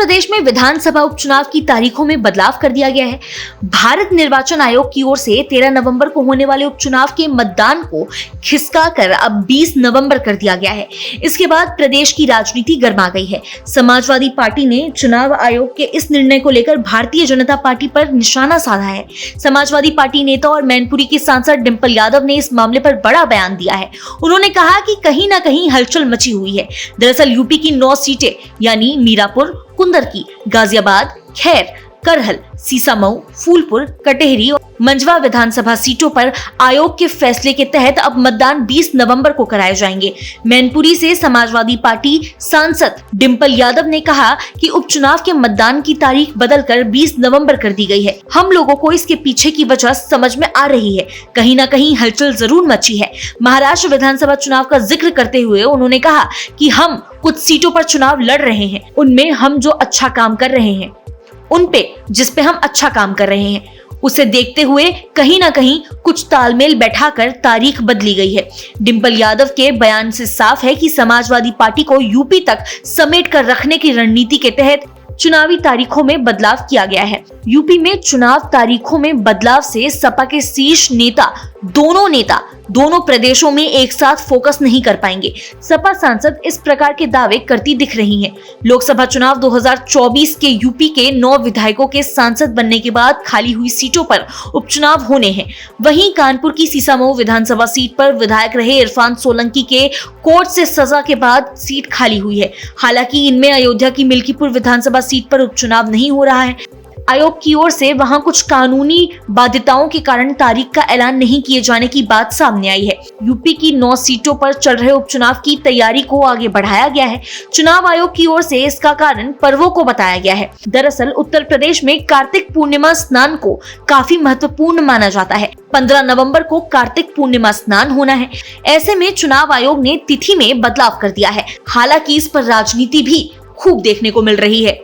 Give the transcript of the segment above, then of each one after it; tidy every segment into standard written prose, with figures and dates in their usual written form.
प्रदेश में विधानसभा उपचुनाव की तारीखों में बदलाव कर दिया गया है। भारत निर्वाचन आयोग की ओर से 13 नवंबर को होने वाले उपचुनाव के मतदान को खिसकाकर अब 20 नवंबर कर दिया गया है। इसके बाद प्रदेश की राजनीति गर्मा गई है। समाजवादी पार्टी ने चुनाव आयोग के इस निर्णय को लेकर भारतीय जनता पार्टी पर निशाना साधा है। समाजवादी पार्टी नेता और मैनपुरी की सांसद डिंपल यादव ने इस मामले पर बड़ा बयान दिया है। उन्होंने कहा कि कहीं ना कहीं हलचल मची हुई है। दरअसल यूपी की 9 सीटें यानी मीरापुर, कुंदरकी, गाजियाबाद, खैर, करहल, सीसामऊ, फूलपुर, कटेहरी और मंझवा विधानसभा सीटों पर आयोग के फैसले के तहत अब मतदान 20 नवंबर को कराए जाएंगे। मैनपुरी से समाजवादी पार्टी सांसद डिंपल यादव ने कहा कि उपचुनाव के मतदान की तारीख बदलकर 20 नवंबर कर दी गई है। हम लोगों को इसके पीछे की वजह समझ में आ रही है। कहीं ना कहीं हलचल जरूर मची है। महाराष्ट्र विधानसभा चुनाव का जिक्र करते हुए उन्होंने कहा कि हम कुछ सीटों पर चुनाव लड़ रहे हैं, उनमें हम जो अच्छा काम कर रहे हैं, उन पे जिस पे हम अच्छा काम कर रहे हैं, उसे देखते हुए कहीं ना कहीं कुछ तालमेल बैठाकर तारीख बदली गई है। डिंपल यादव के बयान से साफ है कि समाजवादी पार्टी को यूपी तक समेट कर रखने की रणनीति के तहत चुनावी तारीखों में बदलाव किया गया है। यूपी में चुनाव तारीखों में बदलाव से सपा के शीर्ष नेता दोनों प्रदेशों में एक साथ फोकस नहीं कर पाएंगे। सपा सांसद इस प्रकार के दावे करती दिख रही हैं। लोकसभा चुनाव 2024 के यूपी के 9 विधायकों के सांसद बनने के बाद खाली हुई सीटों पर उपचुनाव होने हैं। वहीं कानपुर की सीसामऊ विधानसभा सीट पर विधायक रहे इरफान सोलंकी के कोर्ट से सजा के बाद सीट खाली हुई है। हालांकि इनमें अयोध्या की मिल्कीपुर विधानसभा सीट पर उपचुनाव नहीं हो रहा है। आयोग की ओर से वहां कुछ कानूनी बाध्यताओं के कारण तारीख का ऐलान नहीं किए जाने की बात सामने आई है। यूपी की 9 सीटों पर चल रहे उपचुनाव की तैयारी को आगे बढ़ाया गया है। चुनाव आयोग की ओर से इसका कारण पर्वों को बताया गया है। दरअसल उत्तर प्रदेश में कार्तिक पूर्णिमा स्नान को काफी महत्वपूर्ण माना जाता है। 15 नवंबर को कार्तिक पूर्णिमा स्नान होना है। ऐसे में चुनाव आयोग ने तिथि में बदलाव कर दिया है। हालांकि इस पर राजनीति भी खूब देखने को मिल रही है।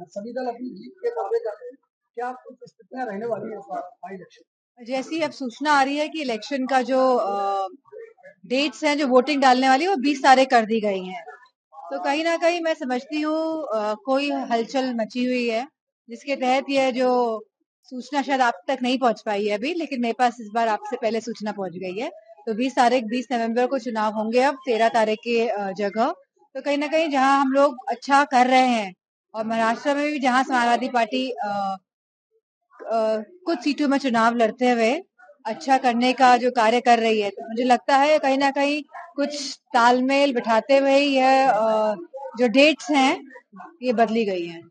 सभी दल अपनी जीत के दावे कर रहे हैं। क्या कुछ स्थितियां रहने वाली है इस बार इलेक्शन? जैसी अब सूचना आ रही है कि इलेक्शन का जो डेट्स हैं, जो वोटिंग डालने वाली है, वो 20 तारीख कर दी गई हैं। तो कहीं ना कहीं मैं समझती हूँ कोई हलचल मची हुई है, जिसके तहत यह जो सूचना शायद आप तक नहीं पहुंच पाई है अभी, लेकिन मेरे पास इस बार आपसे पहले सूचना पहुंच गई है। तो 20 नवंबर को चुनाव होंगे अब 13 तारीख के जगह। तो कहीं ना कहीं जहां हम लोग अच्छा कर रहे हैं और महाराष्ट्र में भी जहां समाजवादी पार्टी कुछ सीटों में चुनाव लड़ते हुए अच्छा करने का जो कार्य कर रही है, तो मुझे लगता है कहीं ना कहीं कुछ तालमेल बिठाते हुए यह जो डेट्स हैं ये बदली गई हैं।